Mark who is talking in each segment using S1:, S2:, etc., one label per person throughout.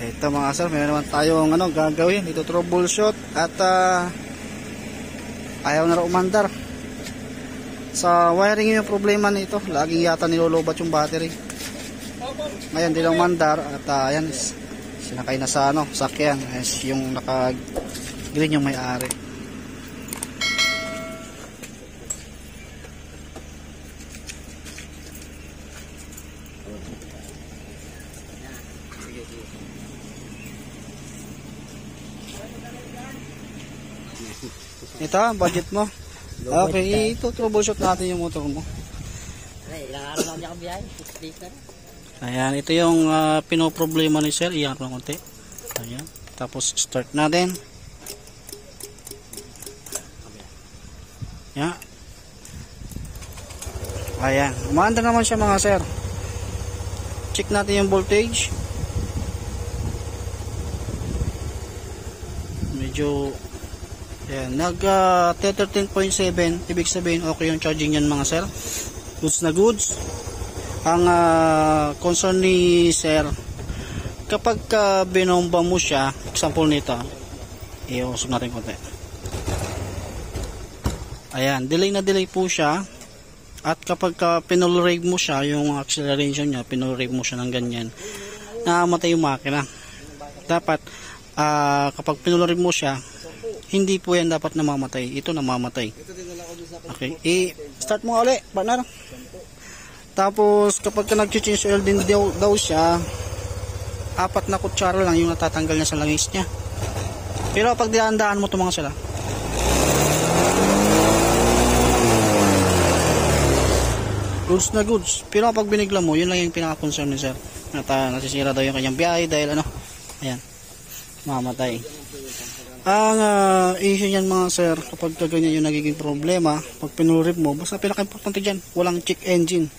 S1: Ito mga sir, meron naman tayong gagawin. Ito troubleshoot at ayaw na umandar. Sa wiring yung problema nito. Laging yata nilolobat yung battery. Ngayon di lang umandar at ayan, sinakay na sa sakyan. Yung naka green yung may-ari. Ito, budget mo. Okay, ito troubleshoot natin yung motor mo.
S2: Ilang araw lang niya kabiyahe.
S1: Ayan, ito yung pinoproblema ni sir. Iyan ko ng konti. Ayan. Tapos start natin. Ayan. Ayan. Umaandar naman siya mga sir. Check natin yung voltage. Medyo ayan, nag 13.7, ibig sabihin okay yung charging yan mga sir. Goods na goods. Ang concern ni sir, kapag binomba mo siya, example nito, iusog natin konti. Ayan, delay na delay po siya. At kapag pinol rave mo siya, yung acceleration niya, pinol rave mo siya ng ganyan, namamatay yung makina. Dapat kapag pinol rave mo siya, hindi po yan dapat namamatay. Ito namamatay. Okay. I-start mo ulit, partner. Tapos, kapag nag-change oil din daw siya, 4 na kutsara lang yung natatanggal niya sa langis niya. Pero pag dihandaan mo ito mga sila, goods na goods. Pero pag binigla mo, yun lang yung pinaka-concern ni sir. Nasisira daw yung kanyang biyahe dahil ayan, mamatay. Ang issue niyan mga sir, kapag ganyan yung nagiging problema, pag pinurip mo, basta pinaka-importante dyan, walang check engine.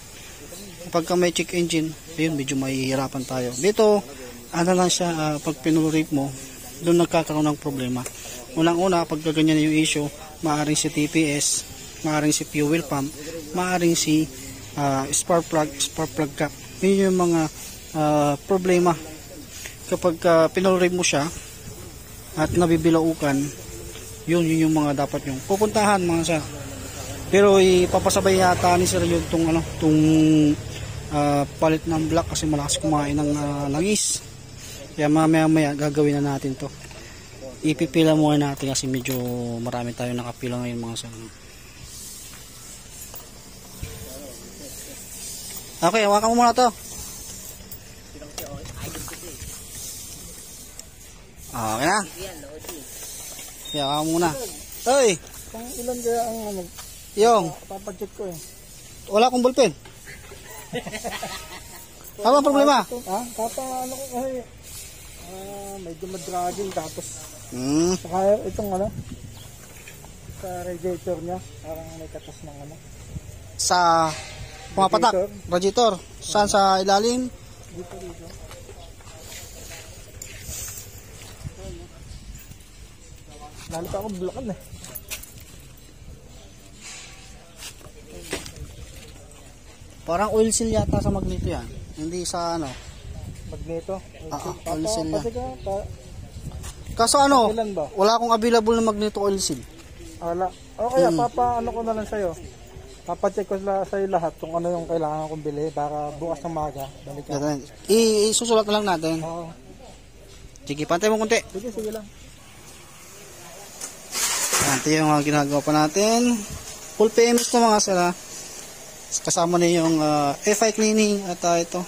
S1: Kapag may check engine, ayun, medyo mahihirapan tayo. Dito, lang siya, pag pinurip mo, doon nagkakaroon ng problema. Unang-una, pag ganyan yung issue, maaaring si TPS, maaaring si fuel pump, maaaring si spark plug cap. Yun yung mga problema. Kapag pinurip mo siya, at nabibilaukan, yun yung mga dapat yung pupuntahan mga sir. Pero ipapasabay yata ni sir yung tong palit ng block kasi malakas kumain ng langis. Kaya mamaya gagawin na natin to. Ipipila muna natin kasi medyo marami tayo nakapila ngayon mga sir. Okay, hawakan mo muna to. Okay na. Kaya ka muna. Ay!
S2: Kung ilan kaya ang
S1: yung
S2: papacheck ko eh.
S1: wala akong ballpen. Ano ang problema?
S2: Ha? Kapa ko kasi medyo madragging tapos saka itong sa radiator niya parang may katas ng
S1: sa pumapatak radiator. Saan sa ilalim?
S2: Dito. Lalo pa akong bulakan eh.
S1: Parang oil seal yata sa magneto yan. Hindi sa
S2: magneto?
S1: Oil seal na.
S2: Kaso
S1: wala akong available na magneto oil seal.
S2: Wala. O kaya ko na lang sa'yo. Papacheck ko sa'yo lahat kung ano yung kailangan kong bili para bukas ng maga.
S1: Isusulat na lang natin.
S2: Oo.
S1: Sige, pantay mo kunti.
S2: Sige lang.
S1: Ito yung ginagawa pa natin. Full PMS to mga sila. Kasama na yung FI cleaning at ito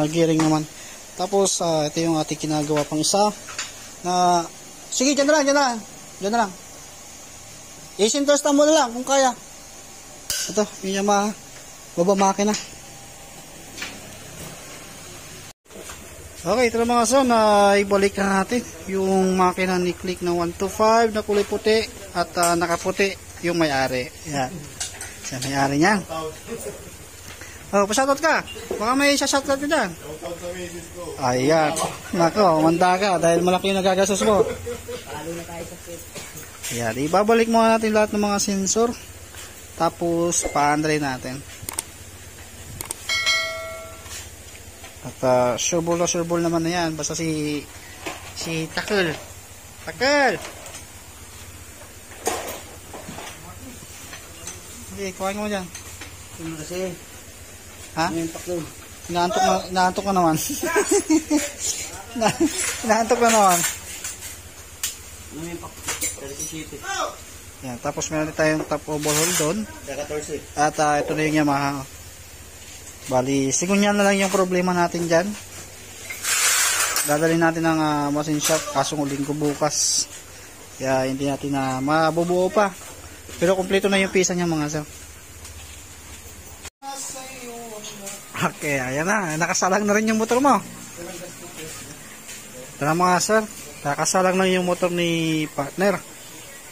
S1: gearing naman. Tapos ito yung ating ginagawa pang isa na sige, dyan na lang. Isinterestan mo na lang kung kaya. Ito, yung baba makina. Okay, ito na mga son, ibalik na natin yung makina ni Click na 125 na kulay puti at nakaputi yung may-ari. Yan. Siya may-ari niyan. Oh, pa-shoutout ka. Baka may shoutout ka dyan. Ayan. Nako, manda ka dahil malaki yung nagagastos mo. Ayan, ibabalik muna natin lahat ng mga sensor. Tapos, pa-andre natin. At sureball na sureball naman na yan. Basta si Takal. Takal! Sige, kuhain mo dyan.
S2: Ano kasi?
S1: Ha? Inaantok na naman. Inaantok na naman. Yan, tapos meron tayong top overhaul doon. At ito na yung Yamaha. Bali, sigunyan na lang yung problema natin dyan. Dadalhin natin ng machine shop kasong linggo bukas. Kaya hindi natin na mabubuo pa. Pero kumpleto na yung pisa niya mga sir. Okay, ayan na. Nakasalang na rin yung motor mo. Ito na mga sir. Nakasalang na yung motor ni partner.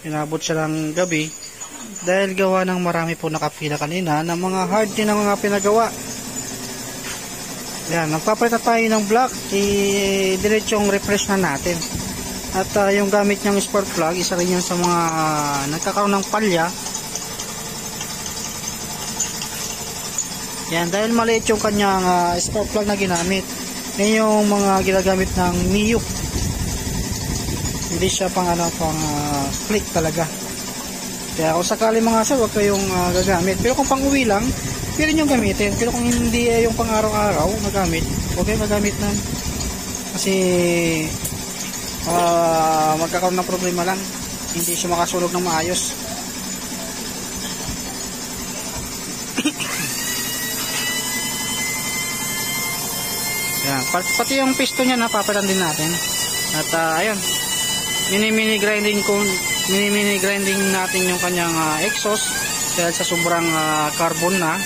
S1: Inabot siya ng gabi. Dahil gawa ng marami po nakapila kanina ng mga hard din ang mga pinagawa. Yan, nagpapalit na tayo ng block. I-diretsong refresh na natin. At yung gamit niyang spark plug, isa rin yun sa mga nagkakaroon ng palya. Yan, dahil maliit yung kanyang spark plug na ginamit. Yan yung mga ginagamit ng Miyuk. Hindi siya pang click talaga. Kaya kung sakali mga sir, huwag kayong gagamit. Pero kung pang uwi lang, pwede nyo gamitin. Pero kung hindi yung pang araw-araw na gamit, huwag kayong magamit na. Kasi magkakaroon ng problema lang. Hindi siya makasulog ng maayos. Yan. Pati yung piston niya napapalitan din natin. At ayun, mini grinding natin yung kanyang exhaust dahil sa sobrang carbon na.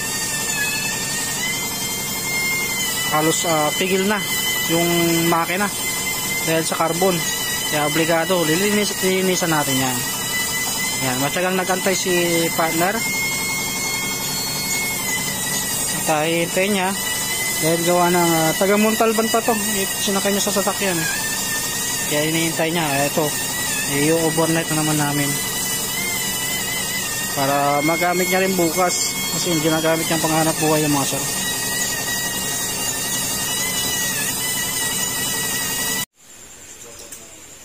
S1: Halos pigil na yung makina dahil sa carbon. Kaya obligado lilinisan natin yan. Yan, matyagang nagantay si partner. At hintay niya dahil gawa ng taga Montalban pa to. Sinakay niya sa sasakyan. Kaya hinihintay niya. Ito, i-overnight na naman namin. Para magamit niya rin bukas. Kasi hindi ginagamit niyang panghanap buhay yung mga sir.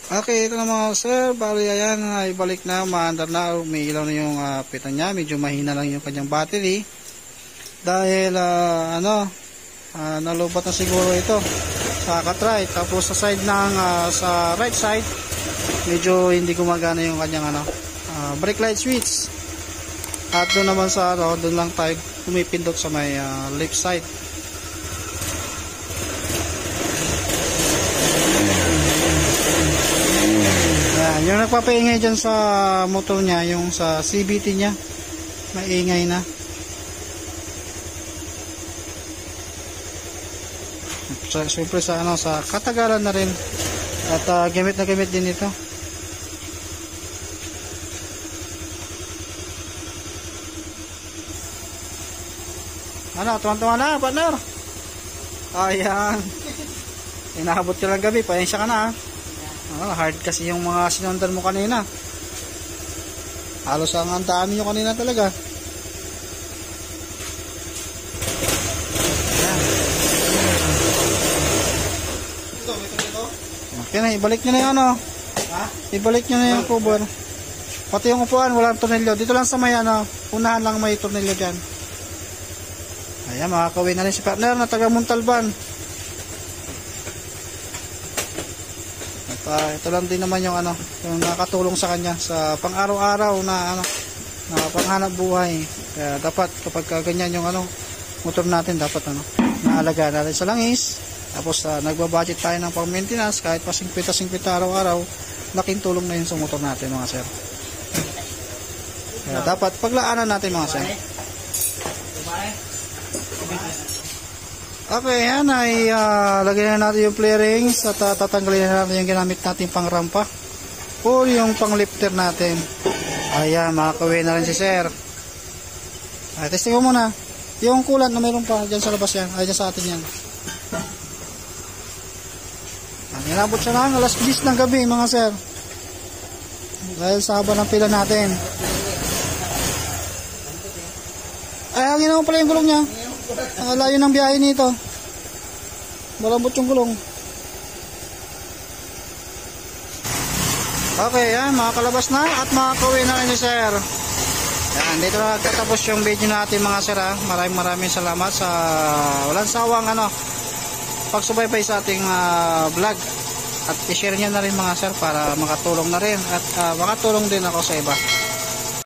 S1: Okay, ito na mga sir. Bali ayan, ibalik na. Maandar na. May ilaw na yung pita niya. Medyo mahina lang yung kanyang battery. Dahil nalubat na siguro ito sa katry. Tapos sa side ng sa right side, medyo hindi gumagana yung kanyang brake light switch. At doon naman sa doon lang tayo pumipindot sa may left side. Yan, yung nagpapaingay dyan sa motor niya, yung sa CVT niya, maingay na. Siyempre sa katagalan na rin. At gamit na gamit din ito. Tuwan-tuwa na, partner. Ayan. Inaabot ka lang gabi, paensya ka na. Hard kasi yung mga sinundan mo kanina. Halos ang dami nyo kanina talaga. Okay na, ibalik nyo na yung ibalik nyo na yung cover. Pati yung upuan, walang tornilyo. Dito lang sa may unahan lang may tornilyo dyan. Ayan, makakawin na rin si partner na taga Montalban. At ito lang din naman yung yung nakatulong sa kanya sa pang-araw-araw na na panghanap buhay. Kaya dapat kapag ganyan yung motor natin, dapat naalagaan natin sa langis. Tapos nagbabudget tayo ng pang-maintenance kahit pa 50-50 araw-araw, laking tulong na yun sa motor natin mga sir. Kaya dapat paglaanan natin mga sir. Okay, yan ay lagyan na natin yung play rings at tatanggalin na natin yung ginamit natin pang rampa o yung pang lifter natin. Ayan, makakawin na rin si sir. Ay, testing ko muna yung coolant na mayroon pa dyan sa labas yan. Ay, dyan sa atin yan. Inabot siya na alas 10 ng gabi mga sir. Dahil sa haba ng pila natin. Ay, hangin naman pala yung gulong niya. Ang layo ng biyahe nito. Malambot yung gulong. Okay, yan, makakalabas na at makakauwi na rin ni sir. Yan, dito na nagtatapos yung video natin mga sir ha. Maraming salamat sa walang sawang pagsubaybay sa ating vlog. At i-share nyo na rin mga sir para makatulong na rin at makatulong din ako sa iba.